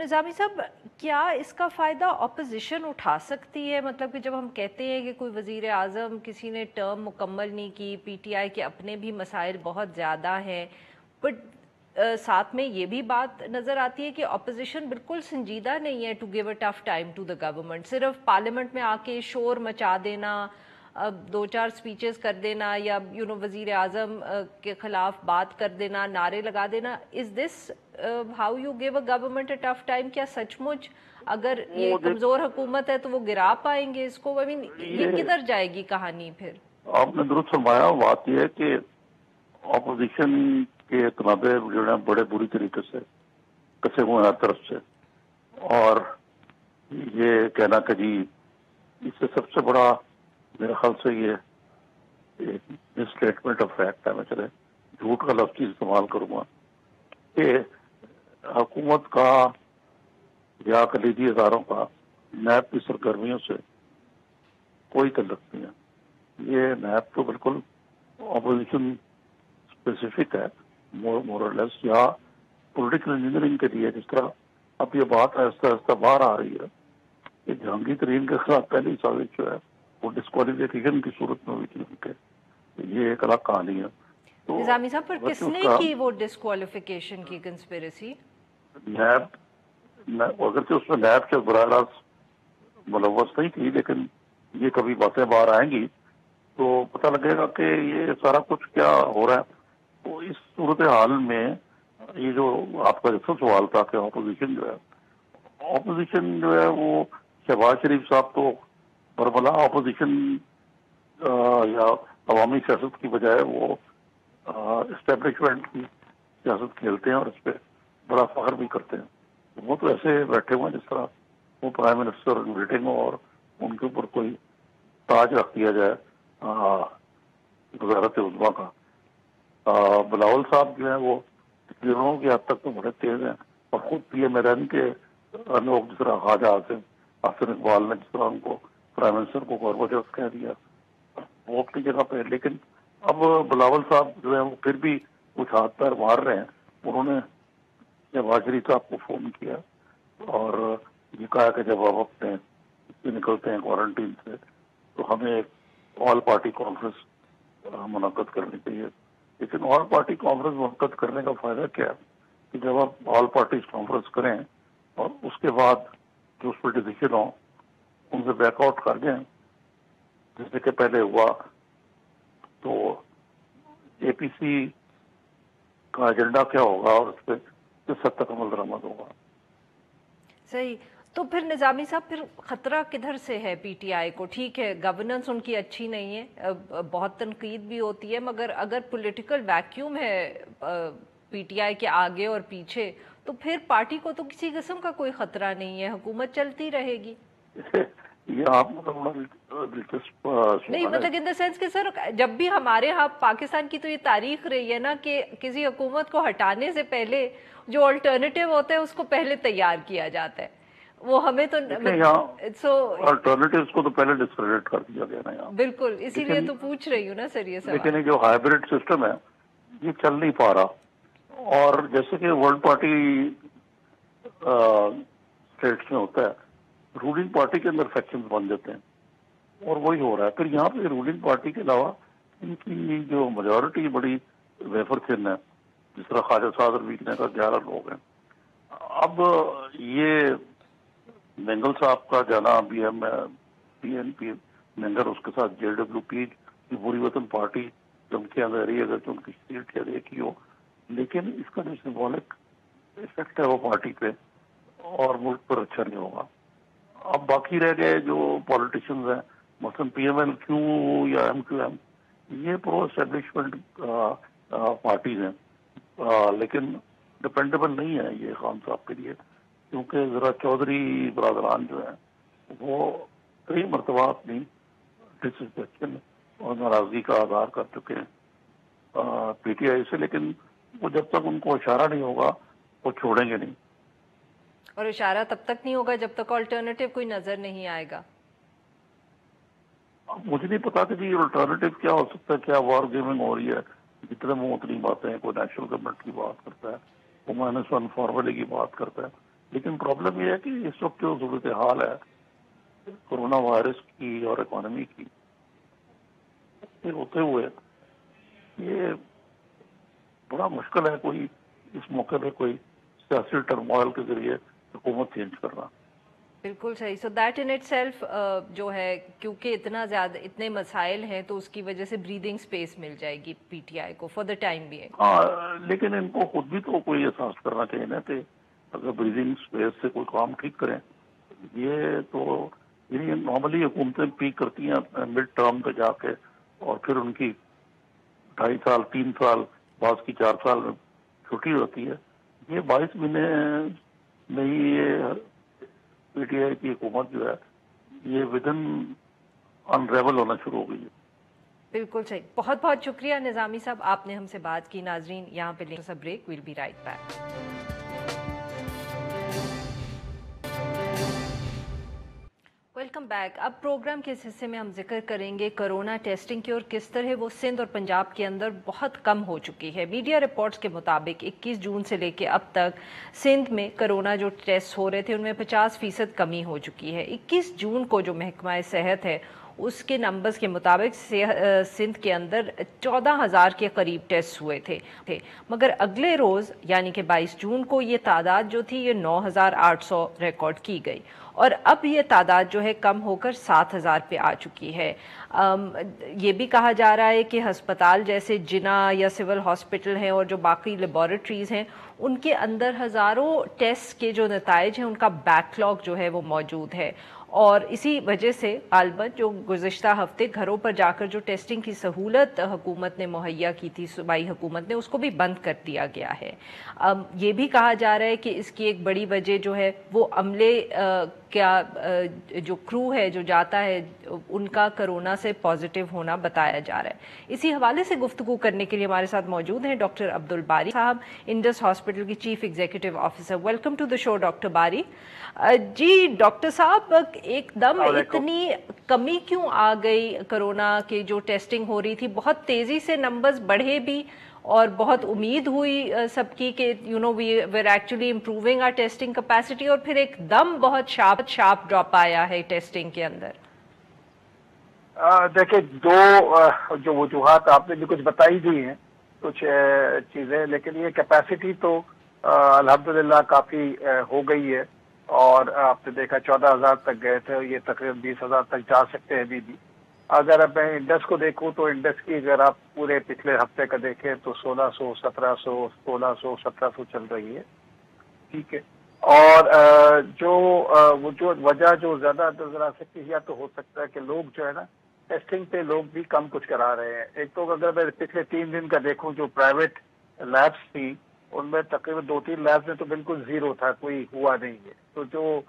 تو نظامی صاحب کیا اس کا فائدہ اپوزیشن اٹھا سکتی ہے؟ مطلب کہ جب ہم کہتے ہیں کہ کوئی وزیر اعظم کسی نے ٹرم مکمل نہیں کی، پی ٹی آئی کے اپنے بھی مسائل بہت زیادہ ہیں، بٹ ساتھ میں یہ بھی بات نظر آتی ہے کہ اپوزیشن بالکل سنجیدہ نہیں ہے to give a tough time to the government. صرف پارلیمنٹ میں آ کے شور مچا دینا، دو چار سپیچز کر دینا، یا وزیر اعظم کے خلاف بات کر دینا، نعرے لگا دینا. Is this how you give a government a tough time? کیا سچ مچ اگر یہ کمزور حکومت ہے تو وہ گرا پائیں گے اس کو؟ I mean, یہ کدھر جائے گی کہانی پھر؟ آپ نے درست فرمایا. بات یہ ہے کہ اپوزیشن کے تنازع جو ہے بڑے بری طریقے سے کسے ہوئے ہر طرف سے، اور یہ کہنا کہ جی اس سے سب سے بڑا میرے خیال سے یہ اسٹیٹمنٹ آف فیکٹ ہے، میں چلے جھوٹ کا لفظ استعمال کروں گا، کہ حکومت کا یا کلیدی اداروں کا نیب کی سرگرمیوں سے کوئی تعلق نہیں ہے. یہ نیب تو بالکل اپوزیشن اسپیسیفک ہے، مور اور لیس، یا پولیٹیکل انجینئرنگ کے لیے. جس طرح اب یہ بات آہستہ آہستہ باہر آ رہی ہے کہ جہانگیر ترین کے خلاف پہلی سازش جو ہے وہ ڈسکوالیفیکیشن کی صورت میں ہوئی تھی ان کے. یہ ایک الگ کہانی ہے. تو نظامی صاحب پر کس نے کی وہ ڈسکوالیفیکیشن کی کنسپیریسی؟ نیب، اگرچہ اس میں نیب کے براہ راست ملوث نہیں تھی، لیکن یہ کبھی باتیں باہر آئیں گی تو پتہ لگے گا کہ یہ سارا کچھ کیا ہو رہا ہے. تو اس صورتحال میں یہ جو آپ کا جیسا سوال تھا کہ اپوزیشن جو ہے وہ شہباز شریف صاحب تو بربلا اپوزیشن یا عوامی سیاست کی بجائے وہ اسٹیبلشمنٹ کی سیاست کھیلتے ہیں اور اس پہ بڑا فخر بھی کرتے ہیں. وہ تو ایسے بیٹھے ہوئے ہیں جس طرح وہ پرائم منسٹر میٹنگ ہو اور ان کے اوپر کوئی تاج رکھ دیا جائے وزارت عظمیٰ کا. بلاول صاحب جو ہیں وہ تقریروں کی حد تک تو بڑے تیز ہیں، اور خود پی ایم ایران کے لوگ جس طرح خواجہ حسن اقبال نے جس طرح ان کو پرائم منسٹر کو گورباچوف کہہ دیا وہ اپنی جگہ پہ. لیکن اب بلاول صاحب جو ہے وہ پھر بھی کچھ ہاتھ پیر مار رہے ہیں. انہوں نے شہباز شریف صاحب کو فون کیا اور یہ کہا کہ جب آپ اپنے نکلتے ہیں کوارنٹین سے تو ہمیں ایک آل پارٹی کانفرنس منعقد کرنی چاہیے. لیکن آل پارٹی کانفرنس منعقد کرنے کا فائدہ کیا ہے کہ جب آپ آل پارٹیز کانفرنس کریں اور اس کے بعد جو اس پر ڈیسیشن ہو ان سے بیک آؤٹ کر دیں جیسے کہ پہلے ہوا، تو اے پی سی کا ایجنڈا کیا ہوگا اور اس پہ کس حد تک عمل درآمد ہوگا. صحیح. تو پھر نظامی صاحب پھر خطرہ کدھر سے ہے پی ٹی آئی کو؟ ٹھیک ہے گورننس ان کی اچھی نہیں ہے، بہت تنقید بھی ہوتی ہے، مگر اگر پولیٹیکل ویکیوم ہے پی ٹی آئی کے آگے اور پیچھے تو پھر پارٹی کو تو کسی قسم کا کوئی خطرہ نہیں ہے، حکومت چلتی رہے گی. یہ آپ دلچسپ نہیں مطلب ان دا سینس کہ سر جب بھی ہمارے ہاں پاکستان کی تو یہ تاریخ رہی ہے نا کہ کسی حکومت کو ہٹانے سے پہلے جو آلٹرنیٹیو ہوتا ہے اس کو پہلے تیار کیا جاتا ہے. وہ ہمیں تو آلٹرنیٹیوز کو تو پہلے ڈسکریڈٹ کر دیا گیا نا یہاں. بالکل اسی لیے تو پوچھ رہی ہوں نا سر یہ سوال. لیکن یہ جو ہائیبریڈ سسٹم ہے یہ چل نہیں پا رہا. اور جیسے کہ ورلڈ پارٹی اسٹیٹس میں ہوتا ہے رولنگ پارٹی کے اندر فیکشنز بن جاتے ہیں اور وہی ہو رہا ہے. پھر یہاں پہ رولنگ پارٹی کے علاوہ ان کی جو میجورٹی بڑی ویفر تھن ہے، جس طرح خواجہ سعد ویکنے کا 11 لوگ ہیں. اب یہ مینگل صاحب کا جانا پی این پی مینگل، اس کے ساتھ جے ڈبلیو پی کی پوری وطن پارٹی دھمکیاں دے رہی ہے اگر ان کی سیٹ یا ایک ہی ہو، لیکن اس کا جو سمبولک افیکٹ ہے وہ پارٹی پہ اور ملک پر اچھا نہیں ہوگا. اب باقی رہ گئے جو پالیٹیشنز ہیں مثلاً پی ایم ایل کیو یا ایم کیو ایم، یہ پرو اسٹیبلشمنٹ پارٹیز ہیں لیکن ڈپینڈیبل نہیں ہے یہ خان صاحب کے لیے، کیونکہ ذرا چودھری برادران جو ہیں وہ کئی مرتبہ اپنی ڈسسپیکشن اور ناراضگی کا اظہار کر چکے ہیں پی ٹی آئی سے، لیکن وہ جب تک ان کو اشارہ نہیں ہوگا وہ چھوڑیں گے نہیں. اور اشارہ تب تک نہیں ہوگا جب تک آلٹرنیٹیو کوئی نظر نہیں آئے گا. مجھے نہیں پتا کہ جی الٹرنیٹیو کیا ہو سکتا ہے، کیا وار گیمنگ ہو رہی ہے، جتنے منہ اتنی باتیں، کوئی نیشنل گورنمنٹ کی بات کرتا ہے، کوئی -1 فارمولے کی بات کرتا ہے. لیکن پرابلم یہ ہے کہ اس وقت جو صورتحال ہے کورونا وائرس کی اور اکانومی کی ہوتے ہوئے یہ بڑا مشکل ہے کوئی اس موقع پہ کوئی سیاسی ٹرموائل کے ذریعے حکومت چینج کرنا. بالکل صحیح. So that in it self جو ہے کیونکہ اتنے مسائل ہیں تو اس کی وجہ سے بریدنگ سپیس مل جائے گی پی ٹی آئی کو فار دا ٹائم بینگ. ہاں لیکن ان کو خود بھی تو کوئی احساس کرنا چاہیے نا کہ اگر بریدنگ سپیس سے کوئی کام ٹھیک کریں. یہ تو یعنی نارملی حکومتیں پیک کرتی ہیں مڈ ٹرم پہ جا کے اور پھر ان کی 2.5 سال 3 سال بعد کی 4 سال میں چھٹی ہوتی ہے. یہ 22 مہینے میں ہی یہ پی ٹی آئی کی حکومت جو ہے یہ ودن انریول ہونا شروع ہو گئی ہے. بالکل صحیح. بہت بہت شکریہ نظامی صاحب, آپ نے ہم سے بات کی. ناظرین یہاں پہ لیں break, we'll be right back. Welcome back. اب پروگرام کے اس حصے میں ہم ذکر کریں گے کرونا ٹیسٹنگ کی اور کس طرح وہ سندھ اور پنجاب کے اندر بہت کم ہو چکی ہے. میڈیا رپورٹس کے مطابق 21 جون سے لے کے اب تک سندھ میں کرونا جو ٹیسٹ ہو رہے تھے ان میں 50% کمی ہو چکی ہے. 21 جون کو جو محکمہ صحت ہے اس کے نمبرز کے مطابق سندھ کے اندر 14,000 کے قریب ٹیسٹ ہوئے تھے, مگر اگلے روز یعنی کہ 22 جون کو یہ تعداد جو تھی یہ 9,800 ریکارڈ کی گئی اور اب یہ تعداد جو ہے کم ہو کر 7,000 پہ آ چکی ہے. یہ بھی کہا جا رہا ہے کہ ہسپتال جیسے جنا یا سول ہاسپٹل ہیں اور جو باقی لیبارٹریز ہیں ان کے اندر ہزاروں ٹیسٹ کے جو نتائج ہیں ان کا بیک لاگ جو ہے وہ موجود ہے اور اسی وجہ سے غالباً جو گزشتہ ہفتے گھروں پر جا کر جو ٹیسٹنگ کی سہولت حکومت نے مہیا کی تھی, صوبائی حکومت نے, اس کو بھی بند کر دیا گیا ہے. یہ بھی کہا جا رہا ہے کہ اس کی ایک بڑی وجہ جو ہے وہ عملے کیا جو کرو ہے جو جاتا ہے ان کا کرونا سے پازیٹیو ہونا بتایا جا رہا ہے. اسی حوالے سے گفتگو کرنے کے لیے ہمارے ساتھ موجود ہیں ڈاکٹر عبدالباری صاحب, انڈس ہاسپٹل کی chief executive officer. Welcome to the show doctor Bari. جی ڈاکٹر صاحب, ایک دم اتنی کمی کیوں آ گئی کرونا کے جو ٹیسٹنگ ہو رہی تھی, بہت تیزی سے نمبرز بڑھے بھی اور بہت امید ہوئی سب کی کہ we're actually improving our testing capacity, اور پھر ایک دم بہت شارپ ڈراپ آیا ہے ٹیسٹنگ کے اندر. دیکھیں جو وجوہات آپ نے بھی کچھ بتائی دی ہیں کچھ چیزیں, لیکن یہ کیپیسٹی تو الحمدللہ کافی ہو گئی ہے اور آپ نے دیکھا 14,000 تک گئے تھے, یہ تقریباً 20,000 تک جا سکتے ہیں ابھی بھی. اگر اب میں انڈس کو دیکھوں تو انڈس کی اگر آپ پورے پچھلے ہفتے کا دیکھیں تو 1,600 1,700 1,600 1,700 چل رہی ہے. ٹھیک ہے, اور جو وجہ جو زیادہ نظر آ سکتی ہے یا تو ہو سکتا ہے کہ لوگ جو ہے نا ٹیسٹنگ پہ لوگ بھی کم کچھ کرا رہے ہیں. ایک تو اگر میں پچھلے 3 دن کا دیکھوں جو پرائیویٹ لیبس تھی ان میں تقریباً 2-3 لیبس میں تو بالکل زیرو تھا, کوئی ہوا نہیں ہے. تو جو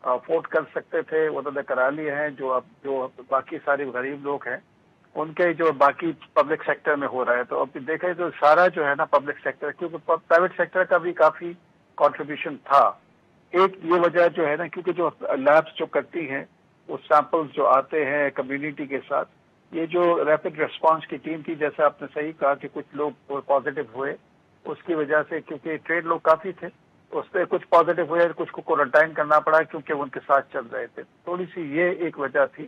افورڈ کر سکتے تھے وہ تو کرا لیے ہیں. جو باقی سارے غریب لوگ ہیں ان کے جو باقی پبلک سیکٹر میں ہو رہا ہے, تو اب دیکھیں تو سارا جو ہے نا پبلک سیکٹر, کیونکہ پرائیویٹ سیکٹر کا بھی کافی کنٹریبیوشن تھا. ایک یہ وجہ جو ہے نا کیونکہ جو لیبس جو کرتی ہیں وہ سیمپلز جو آتے ہیں کمیونٹی کے ساتھ, یہ جو ریپڈ ریسپانس کی ٹیم تھی جیسے آپ نے صحیح کہا کہ کچھ لوگ پازیٹیو ہوئے, اس کی وجہ سے کیونکہ ٹرینڈ لوگ کافی تھے اس پہ کچھ پازیٹیو ہوئے, کچھ کو کوارنٹائن کرنا پڑا کیونکہ وہ ان کے ساتھ چل رہے تھے. تھوڑی سی یہ ایک وجہ تھی.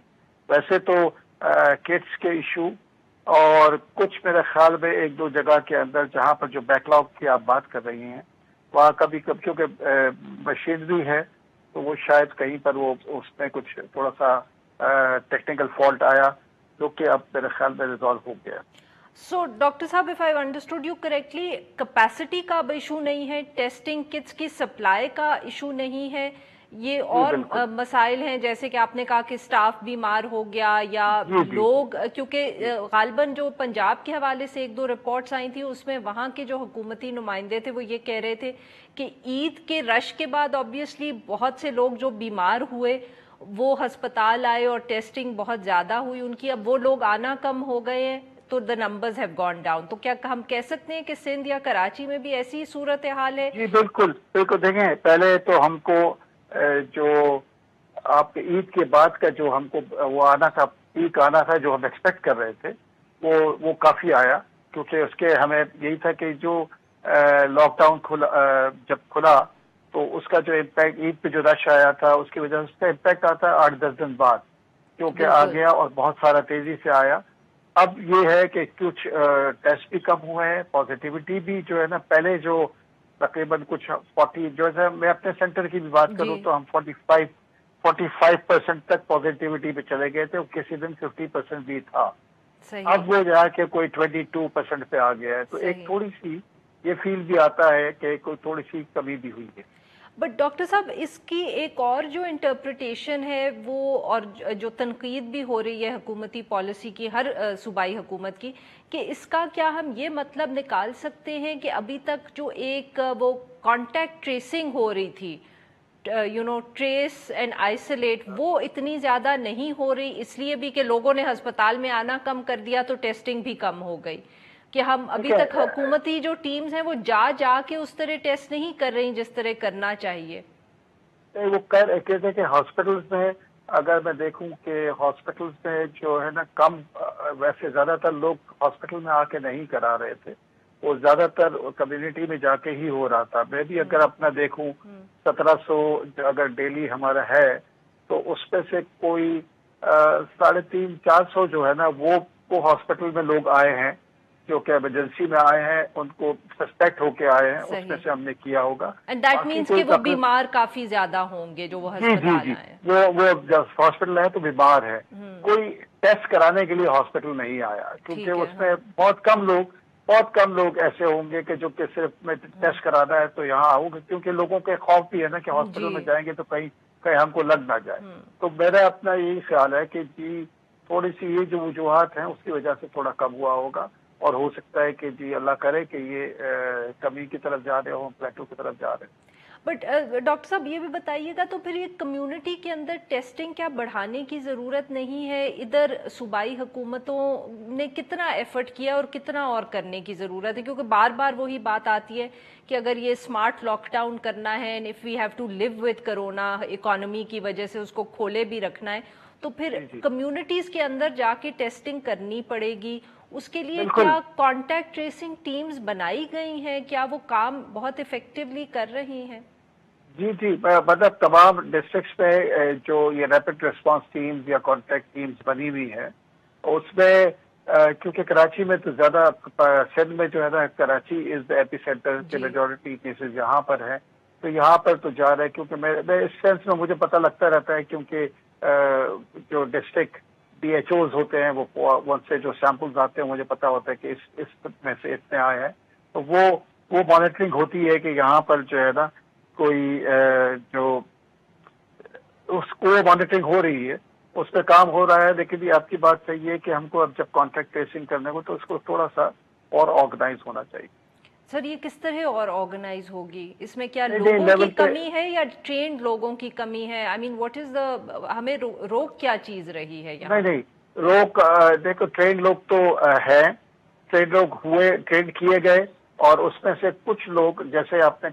ویسے تو کٹس کے ایشو اور کچھ میرے خیال میں 1-2 جگہ کے اندر جہاں پر جو بیک لاگ کی آپ بات کر رہی ہیں وہاں کبھی کیونکہ مشینری ہے تو وہ شاید کہیں پر وہ اس میں کچھ تھوڑا سا ٹیکنیکل فالٹ آیا جو کہ اب میرے خیال میں ریزالو ہو گیا. سو ڈاکٹر صاحب, if I understood you correctly, capacity کا اب ایشو نہیں ہے, ٹیسٹنگ کٹس کی سپلائی کا ایشو نہیں ہے, یہ اور مسائل ہیں جیسے کہ آپ نے کہا کہ سٹاف بیمار ہو گیا یا لوگ, کیونکہ غالباً جو پنجاب کے حوالے سے 1-2 رپورٹس آئی تھیں اس میں وہاں کے جو حکومتی نمائندے تھے وہ یہ کہہ رہے تھے کہ عید کے رش کے بعد آبویسلی بہت سے لوگ جو بیمار ہوئے وہ ہسپتال آئے اور ٹیسٹنگ بہت زیادہ ہوئی ان کی, اب وہ لوگ آنا کم ہو گئے ہیں تو the numbers have gone down. تو کیا ہم کہہ سکتے ہیں کہ سندھ یا کراچی میں بھی ایسی صورتحال ہے؟ جی بالکل بالکل. دیکھیں پہلے تو ہم کو جو آپ کے عید کے بعد کا جو ہم کو وہ آنا تھا, پیک آنا تھا جو ہم ایکسپیکٹ کر رہے تھے وہ کافی آیا, کیونکہ اس کے ہمیں یہی تھا کہ جو لاک ڈاؤن جب کھلا تو اس کا جو امپیکٹ عید پہ جو رش آیا تھا اس کی وجہ سے اس کا امپیکٹ آتا ہے 8-10 دن بعد، کیونکہ آ گیا اور بہت سارا تیزی سے آیا. اب یہ ہے کہ کچھ ٹیسٹ بھی کم ہوئے ہیں، پازیٹیوٹی بھی جو ہے نا پہلے جو تقریباً کچھ 40 جو ہے، میں اپنے سینٹر کی بھی بات کروں تو ہم 45% تک پازیٹیوٹی پہ چلے گئے تھے، کسی دن 50% بھی تھا. اب وہ جا کے کوئی 22% پہ آ گیا ہے، تو ایک تھوڑی سی یہ فیل بھی آتا ہے کہ کوئی تھوڑی سی کمی بھی ہوئی ہے. بٹ ڈاکٹر صاحب اس کی ایک اور جو انٹرپریٹیشن ہے وہ، اور جو تنقید بھی ہو رہی ہے حکومتی پالیسی کی، ہر صوبائی حکومت کی، کہ اس کا کیا ہم یہ مطلب نکال سکتے ہیں کہ ابھی تک جو ایک وہ کانٹیکٹ ٹریسنگ ہو رہی تھی، ٹریس اینڈ آئسولیٹ، وہ اتنی زیادہ نہیں ہو رہی، اس لیے بھی کہ لوگوں نے ہسپتال میں آنا کم کر دیا تو ٹیسٹنگ بھی کم ہو گئی، کہ ہم ابھی تک حکومتی جو ٹیمز ہیں وہ جا کے اس طرح ٹیسٹ نہیں کر رہی جس طرح کرنا چاہیے. وہ کہتے ہیں کہ ہاسپٹلز میں، اگر میں دیکھوں کہ ہاسپٹلز میں جو ہے نا کم، ویسے زیادہ تر لوگ ہاسپٹل میں آ کے نہیں کرا رہے تھے، وہ زیادہ تر کمیونٹی میں جا کے ہی ہو رہا تھا. میں بھی اگر اپنا دیکھوں 1700 اگر ڈیلی ہمارا ہے تو اس میں سے کوئی 350-400 جو ہے نا وہ ہاسپٹل میں لوگ آئے ہیں جو کہ ایمرجنسی میں آئے ہیں، ان کو سسپیکٹ ہو کے آئے ہیں، اس میں سے ہم نے کیا ہوگا. اینڈ دیٹ مینس کہ وہ بیمار کافی زیادہ ہوں گے جو وہ ہسپتال آئے. وہ جب ہاسپٹل ہے تو بیمار ہے، کوئی ٹیسٹ کرانے کے لیے ہاسپٹل نہیں آیا، کیونکہ اس میں بہت کم لوگ ایسے ہوں گے کہ جو کہ صرف میں ٹیسٹ کرانا ہے تو یہاں آؤں گے، کیونکہ لوگوں کے خوف بھی ہے نا کہ ہاسپٹل میں جائیں گے تو کہیں ہم کو لگ نہ جائے. تو میرا اپنا یہی خیال ہے کہ جی تھوڑی سی یہ جو وجوہات ہیں اس کی وجہ سے تھوڑا کم ہوا ہوگا، اور ہو سکتا ہے کہ جی اللہ کرے کہ یہ کمی کی طرف جا رہے ہوں، پلیٹو کی طرف جا رہے ہیں. بٹ ڈاکٹر صاحب یہ بھی بتائیے گا، تو پھر یہ کمیونٹی کے اندر ٹیسٹنگ کیا بڑھانے کی ضرورت نہیں ہے؟ ادھر صوبائی حکومتوں نے کتنا ایفرٹ کیا اور کتنا اور کرنے کی ضرورت ہے؟ کیونکہ بار بار وہی بات آتی ہے کہ اگر یہ اسمارٹ لاک ڈاؤن کرنا ہے، and if we have to live with corona, economy کی وجہ سے اس کو کھولے بھی رکھنا ہے، تو پھر کمیونٹیز کے اندر جا کے ٹیسٹنگ کرنی پڑے گی. اس کے لیے کیا کانٹیکٹ ٹریسنگ ٹیمز بنائی گئی ہیں؟ کیا وہ کام بہت افیکٹولی کر رہی ہیں؟ جی مطلب تمام ڈسٹرکٹس میں جو یہ ریپڈ ریسپانس ٹیمز یا کانٹیکٹ ٹیمز بنی ہوئی ہیں، اس میں کیونکہ کراچی میں تو زیادہ، سندھ میں جو ہے نا کراچی از دا ایپی سینٹر کے میجورٹی کیسز یہاں پر ہیں، تو یہاں پر تو جا رہا ہے. کیونکہ میں اس سینس میں مجھے پتہ لگتا رہتا ہے، کیونکہ جو ڈسٹرکٹ ڈی ایچ اوز ہوتے ہیں وہ سے جو سیمپلز آتے ہیں مجھے پتا ہوتا ہے کہ اس میں سے اتنے آئے ہیں، تو وہ مانیٹرنگ ہوتی ہے کہ یہاں پر جو ہے نا کوئی جو اس کو مانیٹرنگ ہو رہی ہے، اس پہ کام ہو رہا ہے. لیکن یہ آپ کی بات صحیح ہے کہ ہم کو اب جب کانٹیکٹ ٹریسنگ کرنے کو تو اس کو تھوڑا سا اور آرگنائز ہونا چاہیے. سر یہ کس طرح اور آرگنائز ہوگی؟ اس میں کیا لوگوں کی کمی ہے یا ٹرینڈ لوگوں کی کمی ہے؟ آئی مین واٹ از دا، ہمیں روک کیا چیز رہی ہے یہاں؟ نہیں روک، دیکھو ٹرینڈ لوگ تو ہیں، ٹرینڈ لوگ ہوئے، ٹرینڈ کیے گئے، اور اس میں سے کچھ لوگ جیسے آپ نے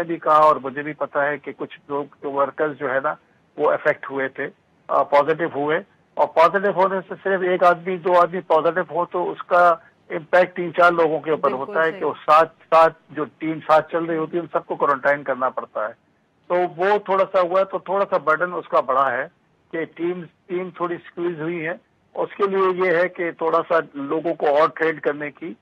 بھی کہا اور مجھے بھی پتا ہے کہ کچھ لوگ جو ورکرز جو ہے نا وہ افیکٹ ہوئے تھے، پازیٹیو ہوئے، اور پازیٹیو ہونے سے صرف ایک آدمی 2 آدمی پازیٹیو ہو تو اس کا امپیکٹ 3-4 لوگوں کے اوپر ہوتا ہے کہ وہ ساتھ جو ٹیم ساتھ چل رہی ہوتی ہے ان سب کو کوارنٹائن کرنا پڑتا ہے. تو وہ تھوڑا سا ہوا ہے، تو تھوڑا سا برڈن اس کا بڑا ہے کہ ٹیم تھوڑی سکویز ہوئی ہے. اس کے لیے یہ ہے کہ تھوڑا سا لوگوں کو اور ٹرین کرنے کی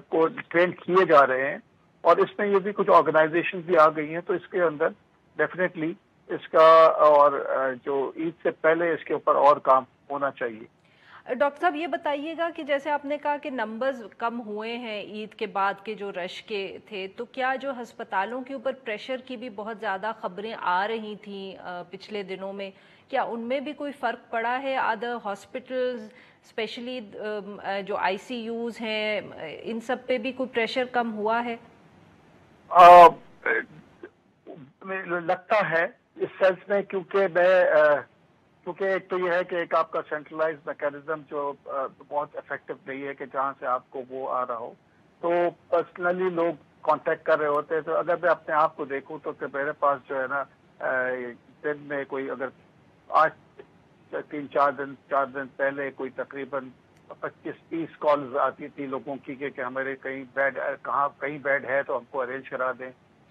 کو ٹرین کیے جا رہے ہیں، اور اس میں یہ بھی کچھ آرگنائزیشن بھی آ گئی ہیں، تو اس کے اندر ڈیفینیٹلی اس کا اور جو عید سے پہلے اس کے اوپر اور کام ہونا چاہیے. ڈاکٹر صاحب یہ بتائیے گا کہ جیسے آپ نے کہا کہ نمبرز کم ہوئے ہیں عید کے بعد کے جو رش کے تھے، تو کیا جو ہسپتالوں کے اوپر پریشر کی بھی بہت زیادہ خبریں آ رہی تھیں پچھلے دنوں میں، کیا ان میں بھی کوئی فرق پڑا ہے؟ ادر ہاسپٹلز اسپیشلی جو آئی سی یوز ہیں، ان سب پہ بھی کوئی پریشر کم ہوا ہے؟ لگتا ہے اس سینس میں، کیونکہ ایک تو یہ ہے کہ ایک آپ کا سینٹرلائز میکینزم جو بہت افیکٹو نہیں ہے کہ جہاں سے آپ کو وہ آ رہا ہو، تو پرسنلی لوگ کانٹیکٹ کر رہے ہوتے ہیں. تو اگر میں اپنے آپ کو دیکھوں تو کہ میرے پاس جو ہے نا دن میں کوئی اگر 4 دن پہلے کوئی تقریباً 25-30 کالز آتی تھی لوگوں کی کہ ہمارے کہیں بیڈ ہے تو ہم کو ارینج کرا دیں.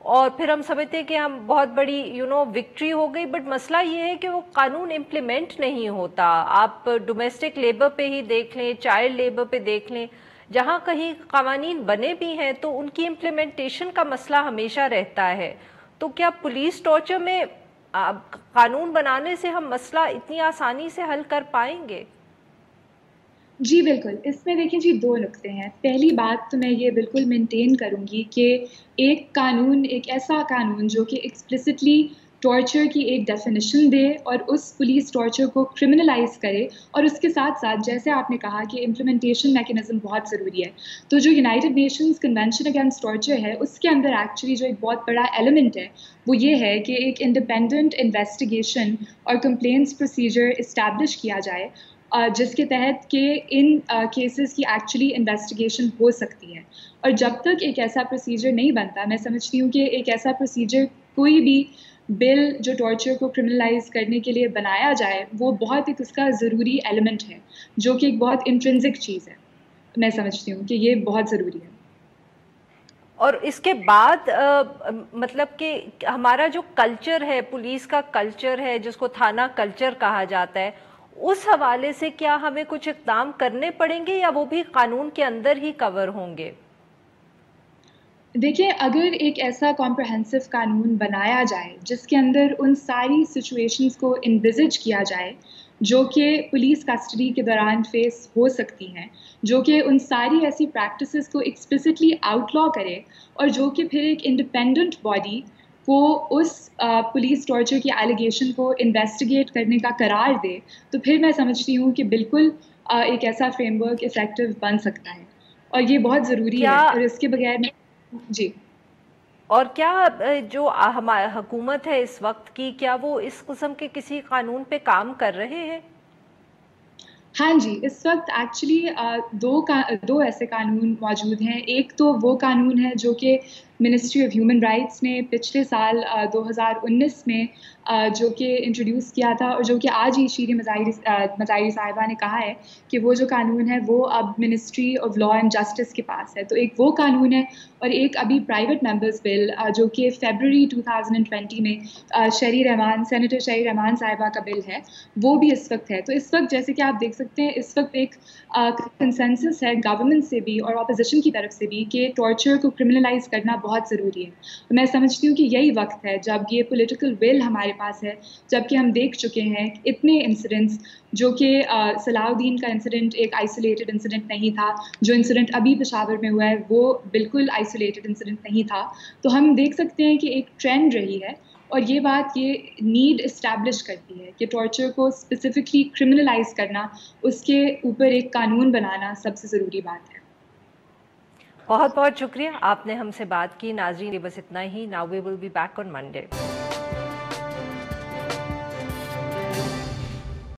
اور پھر ہم سمجھتے ہیں کہ ہم بہت بڑی وکٹری ہو گئی، بٹ مسئلہ یہ ہے کہ وہ قانون امپلیمنٹ نہیں ہوتا. آپ ڈومیسٹک لیبر پہ ہی دیکھ لیں، چائلڈ لیبر پہ دیکھ لیں، جہاں کہیں قوانین بنے بھی ہیں تو ان کی امپلیمنٹیشن کا مسئلہ ہمیشہ رہتا ہے. تو کیا پولیس ٹارچر میں قانون بنانے سے ہم مسئلہ اتنی آسانی سے حل کر پائیں گے؟ جی بالکل، اس میں دیکھیں جی 2 نقطے ہیں. پہلی بات تو میں یہ بالکل مینٹین کروں گی کہ ایک قانون، ایک ایسا قانون جو کہ ایکسپلسٹلی ٹارچر کی ایک ڈیفینیشن دے اور اس پولیس ٹارچر کو کرمنلائز کرے، اور اس کے ساتھ ساتھ جیسے آپ نے کہا کہ امپلیمنٹیشن میکینزم بہت ضروری ہے. تو جو United nations convention against torture ہے، اس کے اندر ایکچولی جو ایک بہت بڑا ایلیمنٹ ہے وہ یہ ہے کہ ایک انڈیپینڈنٹ انویسٹیگیشن اور کمپلینٹس پروسیجر اسٹیبلش کیا جائے، جس کے تحت کہ ان کیسز کی ایکچولی انویسٹیگیشن ہو سکتی ہے. اور جب تک ایک ایسا پروسیجر نہیں بنتا، میں سمجھتی ہوں کہ ایک ایسا پروسیجر کوئی بھی بل جو ٹارچر کو کرمنلائز کرنے کے لیے بنایا جائے وہ بہت ایک اس کا ضروری ایلیمنٹ ہے، جو کہ ایک بہت انٹرنزک چیز ہے. میں سمجھتی ہوں کہ یہ بہت ضروری ہے. اور اس کے بعد مطلب کہ ہمارا جو کلچر ہے، پولیس کا کلچر ہے جس کو تھانہ کلچر کہا جاتا ہے، اس حوالے سے کیا ہمیں کچھ اقدام کرنے پڑیں گے یا وہ بھی قانون کے اندر ہی کور ہوں گے؟ دیکھیں، اگر ایک ایسا کمپریہنسو قانون بنایا جائے جس کے اندر ان ساری سچویشنز کو انویزج کیا جائے جو کہ پولیس کسٹڈی کے دوران فیس ہو سکتی ہیں، جو کہ ان ساری ایسی پریکٹسز کو ایکسپلسٹلی آؤٹ لا کرے، اور جو کہ پھر ایک انڈیپینڈنٹ باڈی کو اس پولیس ٹارچر کی ایلیگیشن کو انویسٹیگیٹ کرنے کا قرار دے، تو پھر میں سمجھتی ہوں کہ بالکل ایک ایسا فریم ورک افیکٹو بن سکتا ہے. اور یہ بہت ضروری ہے، اور اس کے بغیر جی. اور کیا جو ہماری حکومت ہے اس وقت کی، کیا وہ اس قسم کے کسی قانون پہ کام کر رہے ہیں؟ ہاں جی، اس وقت ایکچولی دو ایسے قانون موجود ہیں. ایک تو وہ قانون ہے جو کہ منسٹری آف ہیومن رائٹس نے پچھلے سال 2019 میں جو کہ انٹروڈیوس کیا تھا، اور جو کہ آج ہی شیریں مظاہری صاحبہ نے کہا ہے کہ وہ جو قانون ہے وہ اب ministry of law and justice کے پاس ہے. تو ایک وہ قانون ہے، اور ایک ابھی پرائیویٹ ممبرز بل جو کہ فیبرری 2020 میں سینیٹر شہری رحمان صاحبہ کا بل ہے، وہ بھی اس وقت ہے. تو اس وقت جیسے کہ آپ دیکھ سکتے ہیں، اس وقت ایک کنسنسس ہے گورنمنٹ سے بھی اور اپوزیشن کی طرف سے بھی کہ ٹارچر کو کرمنلائز کرنا بہت ضروری ہے. میں سمجھتی ہوں کہ یہی وقت ہے جب یہ پولیٹیکل ول ہمارے پاس ہے، جب کہ ہم دیکھ چکے ہیں اتنے انسیڈنٹس، جو کہ صلاح الدین کا انسیڈنٹ ایک آئسولیٹڈ انسیڈنٹ نہیں تھا، جو انسیڈنٹ ابھی پشاور میں ہوا ہے وہ بالکل آئسولیٹڈ انسیڈنٹ نہیں تھا. تو ہم دیکھ سکتے ہیں کہ ایک ٹرینڈ رہی ہے، اور یہ بات یہ نیڈ اسٹیبلش کرتی ہے کہ ٹارچر کو اسپیسیفکلی کرمنلائز کرنا، اس کے اوپر ایک قانون بنانا سب سے ضروری بات ہے. بہت بہت شکریہ، آپ نے ہم سے بات کی. ناظرین، بس اتنا ہی. Now we will be back on Monday.